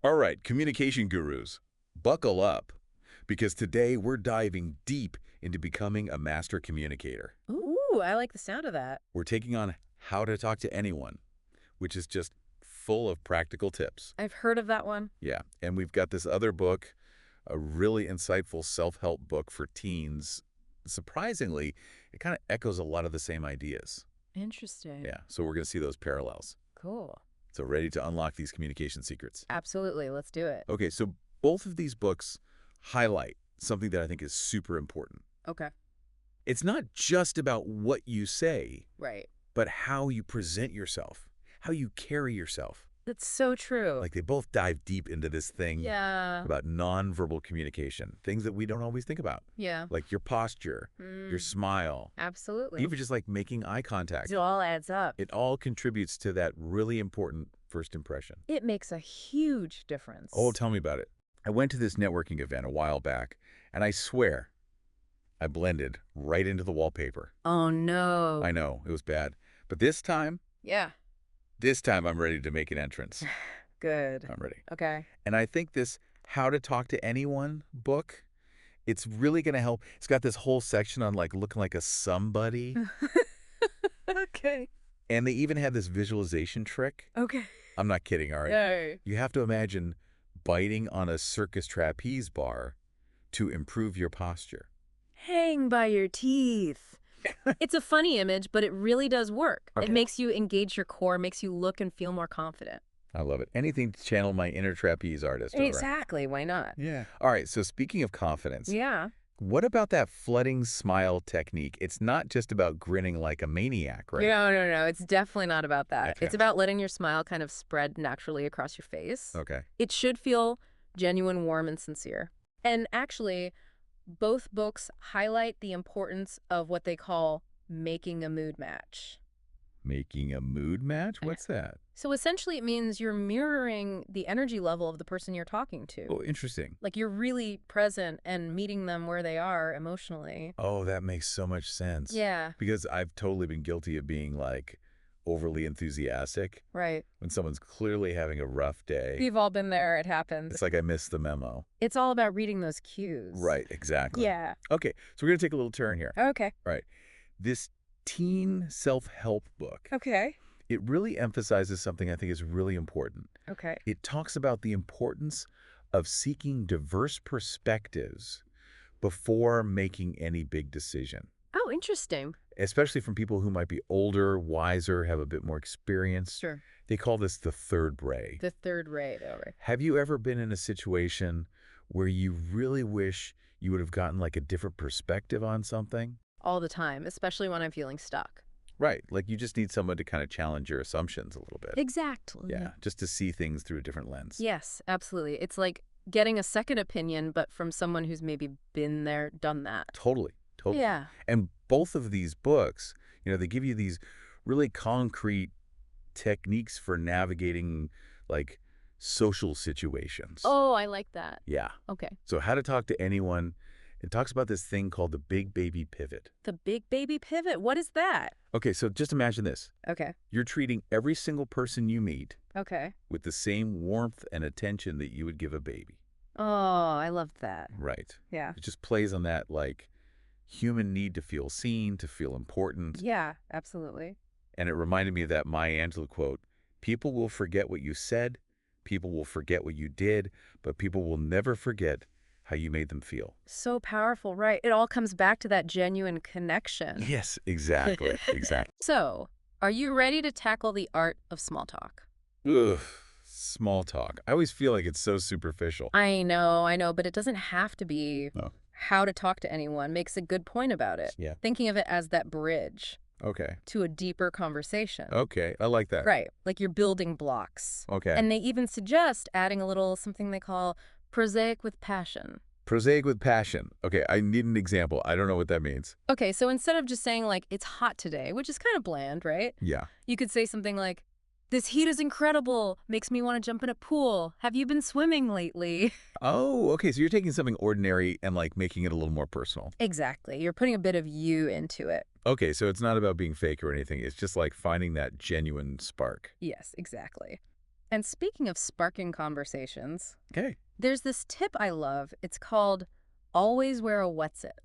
All right, communication gurus, buckle up, because today we're diving deep into becoming a master communicator. Ooh, I like the sound of that. We're taking on how to talk to anyone, which is just full of practical tips. I've heard of that one. Yeah, and we've got this other book, a really insightful self-help book for teens. Surprisingly, it kind of echoes a lot of the same ideas. Interesting. Yeah, so we're going to see those parallels. Cool. So ready to unlock these communication secrets. Absolutely. Let's do it. Okay, so both of these books highlight something that I think is super important. Okay. It's not just about what you say, Right. but how you present yourself, how you carry yourself. That's so true. Like they both dive deep into this thing Yeah. about nonverbal communication, things that we don't always think about, Yeah. like your posture, your smile, Absolutely. even just like making eye contact. It all adds up. It all contributes to that really important first impression. It makes a huge difference. Oh, tell me about it. I went to this networking event a while back, and I swear I blended right into the wallpaper. Oh, no. I know, it was bad. But this time Yeah. I'm ready to make an entrance. Good. I'm ready. Okay. And I think this How to Talk to Anyone book, it's really going to help. It's got this whole section on like looking like a somebody. Okay. And they even have this visualization trick. Okay. I'm not kidding, all right? No. You have to imagine biting on a circus trapeze bar to improve your posture. Hang by your teeth. It's a funny image, but it really does work. Okay. It makes you engage your core, makes you look and feel more confident. I love it. Anything to channel my inner trapeze artist. all right? Exactly. Why not? Yeah. All right, so speaking of confidence, Yeah. what about that flooding smile technique? It's not just about grinning like a maniac, right? No. It's definitely not about that. Okay. It's about letting your smile kind of spread naturally across your face. Okay. It should feel genuine, warm, and sincere. And actually, both books highlight the importance of what they call making a mood match. Making a mood match? What's that? So essentially, it means you're mirroring the energy level of the person you're talking to. Oh, interesting. Like you're really present and meeting them where they are emotionally. Oh, that makes so much sense. Yeah. Because I've totally been guilty of being like overly enthusiastic Right. when someone's clearly having a rough day. We've all been there. It happens. It's like I missed the memo. It's all about reading those cues. Right, exactly. Yeah. Okay, so we're going to take a little turn here. Okay. All right. This teen self-help book, Okay. it really emphasizes something I think is really important. Okay. It talks about the importance of seeking diverse perspectives before making any big decision, Oh, interesting. especially from people who might be older, wiser, have a bit more experience. Sure. They call this the third ray. The third rate. All right. Have you ever been in a situation where you really wish you would have gotten like a different perspective on something? All the time, especially when I'm feeling stuck. Right, like you just need someone to kind of challenge your assumptions a little bit. Exactly. Yeah, just to see things through a different lens. Yes, absolutely. It's like getting a second opinion, but from someone who's maybe been there, done that. Totally, totally. Yeah. And both of these books, they give you these really concrete techniques for navigating like social situations. Oh, I like that. Yeah. Okay. So How to Talk to Anyone, it talks about this thing called the big baby pivot. The big baby pivot. What is that? Okay, so just imagine this. Okay. You're treating every single person you meet Okay. with the same warmth and attention that you would give a baby. Oh, I love that. Right. Yeah. It just plays on that like human need to feel seen, to feel important. Yeah, absolutely. And it reminded me of that Maya Angelou quote, people will forget what you said, people will forget what you did, but people will never forget how you made them feel. So powerful, right? It all comes back to that genuine connection. Yes, exactly, exactly. So, are you ready to tackle the art of small talk? Ugh, small talk. I always feel like it's so superficial. I know, but it doesn't have to be. No. How to talk to anyone makes a good point about it. Yeah. Thinking of it as that bridge Okay, to a deeper conversation. okay, I like that. Right, like you're building blocks. Okay. And they even suggest adding a little something they call prosaic with passion. Prosaic with passion. Okay, I need an example. I don't know what that means. Okay, so instead of just saying like, it's hot today, which is kind of bland, right? Yeah. You could say something like, this heat is incredible, makes me want to jump in a pool. Have you been swimming lately? Oh, okay, so you're taking something ordinary and like making it a little more personal. Exactly. You're putting a bit of you into it. Okay, so it's not about being fake or anything. It's just like finding that genuine spark. Yes, exactly. And speaking of sparking conversations, Okay. there's this tip I love. It's called always wear a what's-it.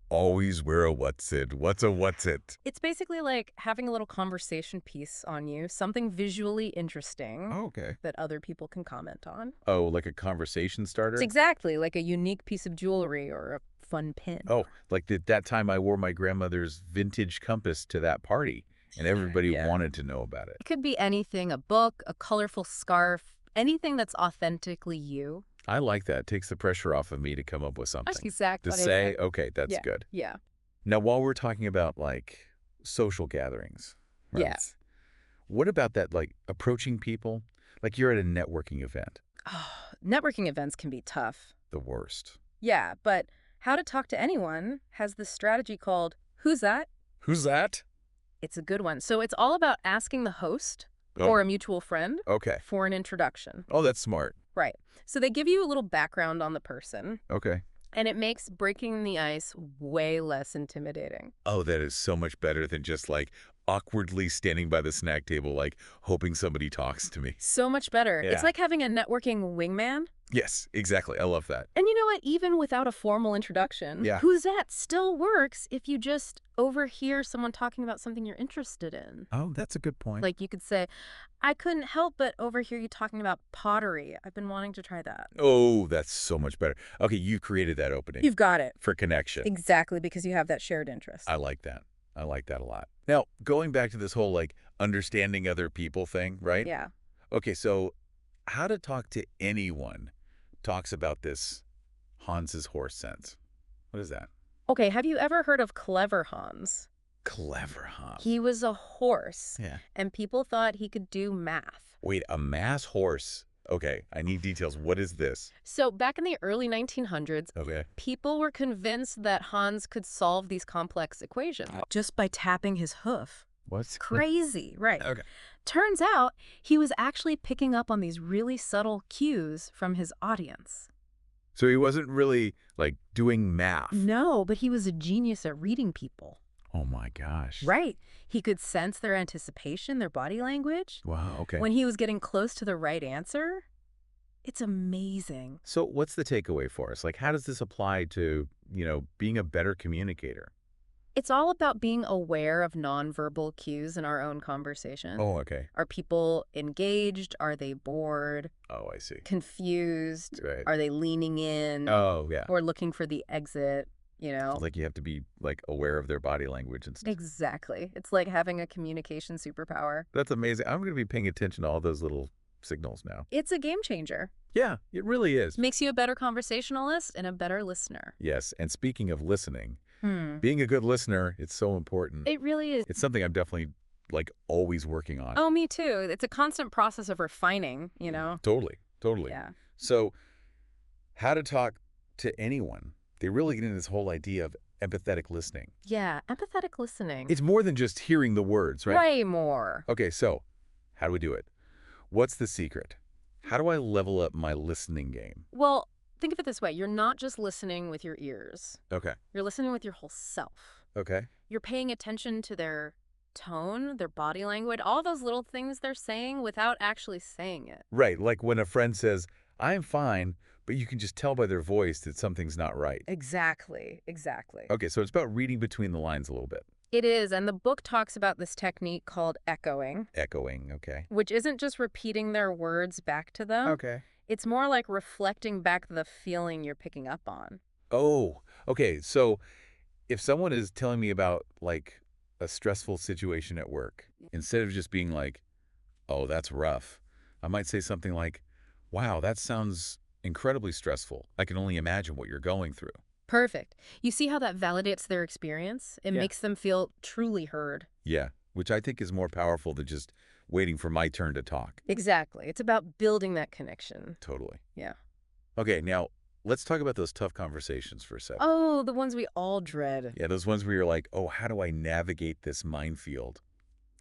Always wear a what's it. What's a what's it? It's basically like having a little conversation piece on you, something visually interesting Oh, okay. that other people can comment on. Oh, like a conversation It's starter? exactly like a unique piece of jewelry or a fun pin. Oh, like that time I wore my grandmother's vintage compass to that party, and everybody Yeah. wanted to know about it. It could be anything, a book, a colorful scarf, anything that's authentically you. I like that. Takes the pressure off of me to come up with That's something. exactly To what I say, meant. okay, that's Yeah. good. Yeah. Now, while we're talking about like social gatherings, right? Yeah. What about that, like approaching people? Like you're at a networking event. Oh, networking events can be tough. The worst. Yeah, but How to Talk to Anyone has this strategy called Who's That? Who's that? It's a good one. So it's all about asking the host Oh, or a mutual friend okay. for an introduction. Oh, that's smart. Right. So they give you a little background on the person, Okay. and it makes breaking the ice way less intimidating. Oh, that is so much better than just like awkwardly standing by the snack table, like hoping somebody talks to me. So much better. It's Yeah. like having a networking wingman. Yes, exactly. I love that. And you know what? Even without a formal introduction, Yeah. Who's That still works if you just overhear someone talking about something you're interested in. Oh, that's a good point. Like you could say, I couldn't help but overhear you talking about pottery. I've been wanting to try that. Oh, that's so much better. Okay, you created that opening You've got it. for connection. Exactly, because you have that shared interest. I like that. I like that a lot. Now, going back to this whole like understanding other people thing, right? Yeah. Okay, so How to Talk to Anyone talks about this Hans's horse sense. What is that? Okay, have you ever heard of Clever Hans? Clever Hans. He was a horse, Yeah. and people thought he could do math. Wait, a mass horse. Okay, I need details. What is this? So back in the early 1900s, Okay. people were convinced that Hans could solve these complex equations just by tapping his hoof. What's Crazy, right? Okay. Turns out he was actually picking up on these really subtle cues from his audience. So he wasn't really like doing math. No, but he was a genius at reading people. Oh my gosh. Right. He could sense their anticipation, their body language. Wow, okay. When he was getting close to the right answer, it's amazing. So what's the takeaway for us? Like how does this apply to, being a better communicator? It's all about being aware of nonverbal cues in our own conversation. Oh, okay. Are people engaged? Are they bored? Oh, I see. Confused? Right. Are they leaning in? Oh, yeah. Or looking for the exit? Like you have to be like aware of their body language and stuff. Exactly. It's like having a communication superpower. That's amazing. I'm going to be paying attention to all those little signals now. It's a game changer. Yeah, it really is. Makes you a better conversationalist and a better listener. Yes, and speaking of listening, being a good listener, it's so important. It really is. It's something I'm definitely like always working on. Oh, me too. It's a constant process of refining, Totally, totally. Yeah. So, how to talk to anyone. They really get into this whole idea of empathetic listening. Yeah, empathetic listening. It's more than just hearing the words, right? Way more. Okay, so how do we do it? What's the secret? How do I level up my listening game? Well, think of it this way. You're not just listening with your ears. Okay. You're listening with your whole self. Okay. You're paying attention to their tone, their body language, all those little things they're saying without actually saying it. Right, like when a friend says, I'm fine, but you can just tell by their voice that something's not right. Exactly. Exactly. Okay, so it's about reading between the lines a little bit. It is, and the book talks about this technique called echoing, Echoing, okay. which isn't just repeating their words back to them. Okay. It's more like reflecting back the feeling you're picking up on. Oh, okay. So if someone is telling me about like a stressful situation at work, instead of just being like, oh, that's rough, I might say something like, wow, that sounds incredibly stressful. I can only imagine what you're going through. Perfect. You see how that validates their experience? It Yeah. makes them feel truly heard. Yeah, which I think is more powerful than just waiting for my turn to talk. Exactly. It's about building that connection. Totally. Yeah. Okay, now let's talk about those tough conversations for a second. Oh, the ones we all dread. Yeah, those ones where you're like, oh, how do I navigate this minefield?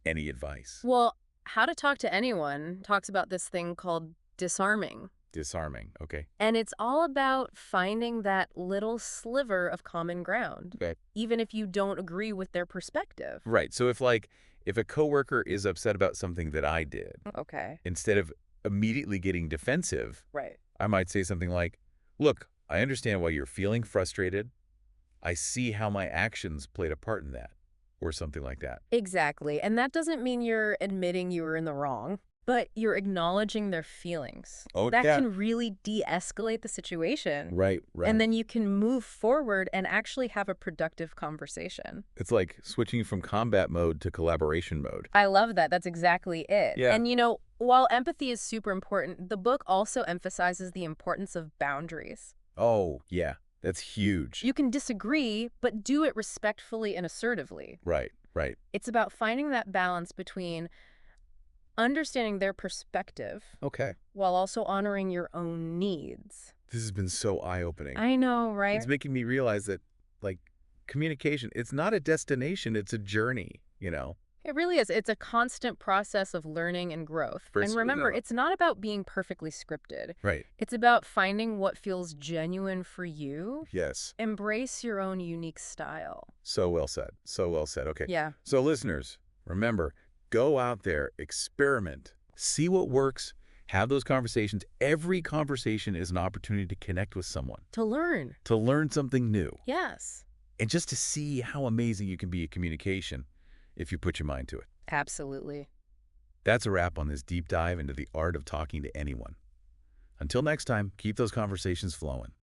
Any advice? Well, How to Talk to Anyone talks about this thing called disarming. Disarming, okay. And it's all about finding that little sliver of common ground, Okay. even if you don't agree with their perspective. Right, so if a coworker is upset about something that I did, Okay. instead of immediately getting defensive, Right. I might say something like, look, I understand why you're feeling frustrated. I see how my actions played a part in that, or something like that. Exactly. And that doesn't mean you're admitting you were in the wrong, but you're acknowledging their feelings. Oh, That yeah. can really de-escalate the situation. Right, And right. then you can move forward and actually have a productive conversation. It's like switching from combat mode to collaboration mode. I love that. That's exactly it. Yeah. And while empathy is super important, the book also emphasizes the importance of boundaries. Oh, yeah. That's huge. You can disagree, but do it respectfully and assertively. Right, right. It's about finding that balance between understanding their perspective Okay. while also honoring your own needs. This has been so eye-opening. I know, right? It's making me realize that, like, communication, it's not a destination, it's a journey, It really is. It's a constant process of learning and growth. And remember, No. it's not about being perfectly scripted. Right. It's about finding what feels genuine for you. Yes. Embrace your own unique style. So well said. So well said. Okay. Yeah. So listeners, remember, go out there, experiment, see what works, have those conversations. Every conversation is an opportunity to connect with someone, To learn. to learn something new, Yes. and just to see how amazing you can be at communication if you put your mind to it. Absolutely. That's a wrap on this deep dive into the art of talking to anyone. Until next time, keep those conversations flowing.